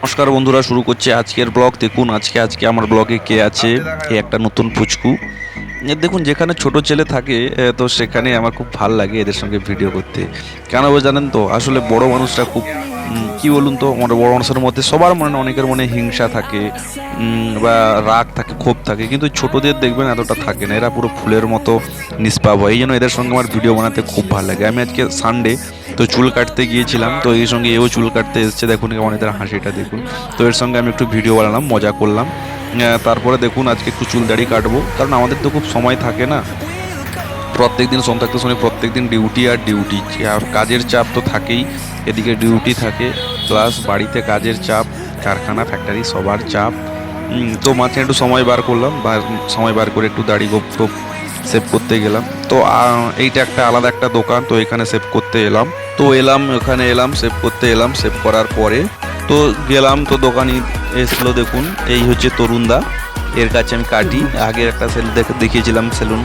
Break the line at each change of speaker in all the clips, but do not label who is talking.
নমস্কার বন্ধুরা, শুরু করছে আজকের ব্লগ। দেখুন আজকে আমার ব্লগে কে আছে। একটা নতুন পুচকু। দেখুন, যেখানে ছোট ছেলে থাকে তো সেখানে আমার খুব ভালো লাগে এদের সঙ্গে ভিডিও করতে। কেন জানেন তো, আসলে বড় মানুষরা খুব কি বলুন তো, আমাদের বড় মানুষের মধ্যে সবার মনে অনেকের মনে হিংসা থাকে, বা রাগ থাকে, ক্ষোভ থাকে, কিন্তু ছোটদের দেখবেন এতটা থাকে না। এরা পুরো ফুলের মতো নিষ্পাপ হয়। এই জন্য এদের সঙ্গে আমার ভিডিও বানাতে খুব ভালো লাগে। আমি আজকে সানডে, তো চুল কাটতে গিয়েছিলাম, তো এই সঙ্গে এও চুল কাটতে এসেছে। দেখুন কেমন এদের হাসিটা দেখুন। তো এর সঙ্গে আমি একটু ভিডিও বানালাম, মজা করলাম। তারপরে দেখুন আজকে একটু চুল দাড়ি কাটবো, কারণ আমাদের তো খুব সময় থাকে না। প্রত্যেক দিন সোম থাকতে শুনি প্রত্যেক দিন ডিউটি আর ডিউটি, আর কাজের চাপ তো থাকেই। এদিকে ডিউটি থাকে, প্লাস বাড়িতে কাজের চাপ, কারখানা ফ্যাক্টরি সবার চাপ। তো মাঝে একটু সময় বার করলাম, বা সময় বার করে একটু দাড়ি গোপ টোপ সেভ করতে গেলাম। তো এইটা একটা আলাদা একটা দোকান, তো এখানে সেভ করতে এলাম। তো ওখানে এলাম সেভ করতে এলাম। সেভ করার পরে তো গেলাম, তো দোকানি এসলো। দেখুন এই হচ্ছে তরুণদা, এর কাছে আমি কাটি। আগের একটা দেখিয়েছিলাম সেলুন,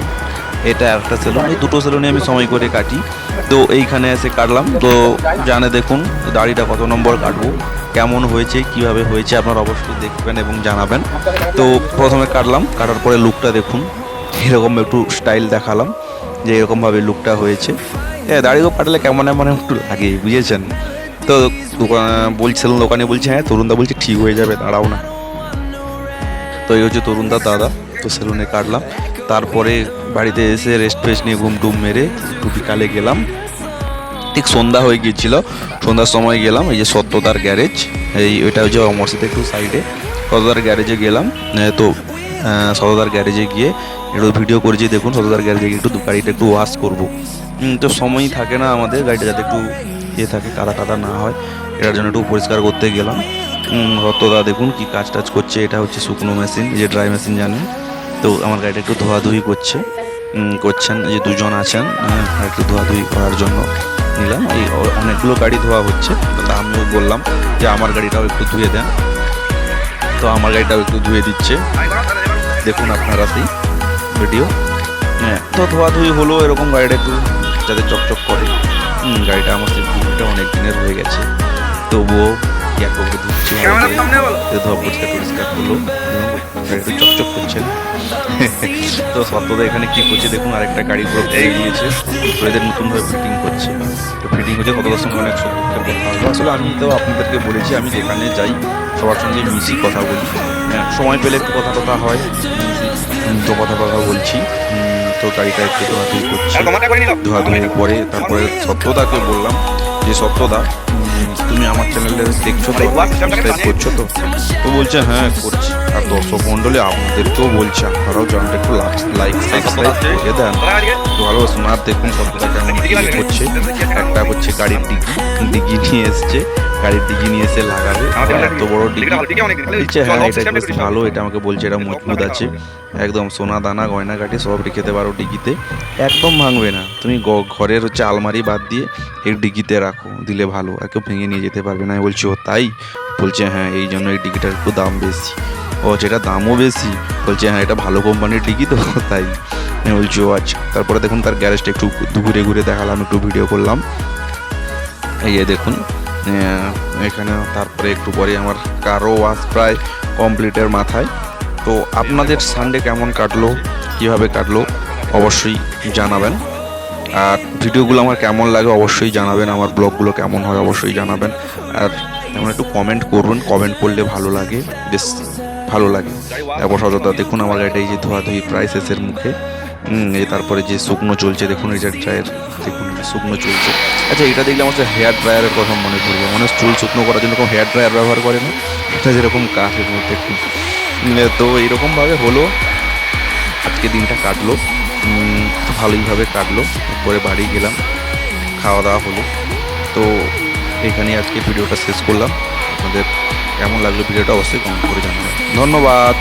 এটা একটা সেলুন। এই দুটো সেলুনে আমি সময় করে কাটি। তো এইখানে এসে কাটলাম। তো জানে দেখুন দাড়িটা কত নম্বর কাটবো, কেমন হয়েছে, কিভাবে হয়েছে, আপনারা অবশ্যই দেখবেন এবং জানাবেন। তো প্রথমে কাটলাম, কাটার পরে লুকটা দেখুন। এরকম একটু স্টাইল দেখালাম যে এরকমভাবে লুকটা হয়েছে। দাড়িও কাটলে কেমন এমন একটু লাগে, বুঝেছেন তো। বলছিলেন দোকানে, বলছে হ্যাঁ তরুণদা বলছে ঠিক হয়ে যাবে, দাঁড়াও না। তো এই হচ্ছে তরুণদা দাদা। তো সেলুনে কাটলাম, তারপরে বাড়িতে এসে রেস্ট ফেস্ট নিয়ে ঘুম টুম মেরে একটু বিকালে গেলাম। ঠিক সন্ধ্যা হয়ে গিয়েছিল, সন্ধ্যার সময় গেলাম এই যে সত্যদার গ্যারেজ। ওইটা হচ্ছে অমরসিতে একটু সাইডে। সত্যদার গ্যারেজে গেলাম। তো সত্যদার গ্যারেজে গিয়ে একটু ভিডিও করেছি। দেখুন সত্যদার গ্যারেজে গিয়ে একটু গাড়িটা একটু ওয়াশ করবো। তো সময়ই থাকে না আমাদের, গাড়িটা যাতে একটু থাকে, কাদা টাদা না হয়, এটার জন্য একটু পরিষ্কার করতে গেলাম। সত্যদা দেখুন কি কাজ টাজ করছে। এটা হচ্ছে শুকনো মেশিন, যে ড্রাই মেশিন জানেন। তো আমার গাড়িটা একটু ধোয়াধুয়ি করছেন, এই যে দুজন আছেন, একটু ধোয়াধুয়ি করার জন্য নিলাম। এই অনেকগুলো গাড়ি ধোয়া হচ্ছে, তো আমিও বললাম যে আমার গাড়িটাও একটু ধুয়ে দেন। তো আমার গাড়িটাও একটু ধুয়ে দিচ্ছে, দেখুন আপনারা সেই ভিডিও। তো ধোয়াধুয়ি হলো, এরকম গাড়িটা একটু যাতে চকচক করে। গাড়িটা আমার সেই বুকটা অনেক দিনের হয়ে গেছে, তবুও কি এক করে ধুচ্ছি, ধোয়া পরিষ্কার করলো, গাড়িটা চকচক করছে। তো সত্যদা এখানে কি করছে দেখুন, আরেকটা গাড়ি পুরো ভেঙে দিয়েছে, এদের নতুনভাবে ফিটিং করছে। তো ফিটিং হচ্ছে, সত্যদার সঙ্গে অনেক সুখের কথা হলো। আসলে আমি তো আপনাদেরকে বলেছি, আমি যেখানে যাই সবার সঙ্গে মিশি, কথা বলি। সময় পেলে একটু কথা টথা হয়, তো কথা বলছি। তো গাড়িটা একটু ধোয়াধুয়ি করছি। ধোয়াধুয়ির পরে তারপরে সত্যদাকে বললাম যে সত্যদা, তুমি আমার চ্যানেলে দেখছো তো, সাবস্ক্রাইব করছো তো? তো বলছে হ্যাঁ করছি। আর দর্শক মণ্ডলী আপনাদেরকেও বলছে, আপনারাও চ্যানেলটা একটু লাইক সাবস্ক্রাইব করে দেন, একটু ভালোবাসুন। আর দেখুন সত্যদা কেমন করছে। একটা হচ্ছে গাড়ির ডিগি নিয়ে এসছে, গাড়ির ডিগি নিয়ে এসে লাগাবে। এত বড় ডিগি দিচ্ছে, হ্যাঁ এটা বেশ ভালো। এটা আমাকে বলছে এটা মজবুত আছে, একদম সোনা দানা গয়নাগাটি সব রেখেতে পারো ডিগিতে, একদম ভাঙবে না। তুমি ঘরের হচ্ছে আলমারি বাদ দিয়ে এই ডিগিতে রাখো, দিলে ভালো, আর কেউ ভেঙে নিয়ে যেতে পারবে না। আমি বলছি ও তাই? বলছে হ্যাঁ, এই জন্য এই ডিগিটার একটু দাম বেশি। ও যেটা দামও বেশি? বলছে হ্যাঁ এটা ভালো কোম্পানির ডিগি তো, তাই। আমি বলছি ও আচ্ছা। তারপরে দেখুন তার গ্যারেজটা একটু ঘুরে ঘুরে দেখালাম, একটু ভিডিও করলাম। এই দেখুন এখানে। তারপরে একটু পরে আমার কারও ওয়াশ প্রায় কমপ্লিটের মাথায়। তো আপনাদের সানডে কেমন কাটলো, কীভাবে কাটলো অবশ্যই জানাবেন। আর ভিডিওগুলো আমার কেমন লাগে অবশ্যই জানাবেন, আমার ব্লগগুলো কেমন হয় অবশ্যই জানাবেন। আর তেমন একটু কমেন্ট করবেন, কমেন্ট করলে ভালো লাগে, বেশ ভালো লাগে। তারপর সততা দেখুন আমার গাড়িটা এই যে ধোয়াধুয়ি প্রায় শেষের মুখে। তারপরে যে শুকনো চলছে দেখুন, এই যে ড্রায়ার দেখুন শুকনো চলছে। আচ্ছা, এটা দেখলে আমার হেয়ার ড্রায়ারের কথা মনে পড়বে। মানুষ চুল শুকনো করার জন্য কোনো হেয়ার ড্রায়ার ব্যবহার করে না, এটা যেরকম কাজের মধ্যে একটু। তো এইরকমভাবে হলো আজকে দিনটা কাটলো, ভালোইভাবে কাটলো। পরে বাড়ি গেলাম, খাওয়া দাওয়া হলো। তো এখানেই আজকে ভিডিওটা শেষ করলাম। আপনাদের কেমন লাগলো ভিডিওটা অবশ্যই কমেন্ট করে জানাবেন। ধন্যবাদ।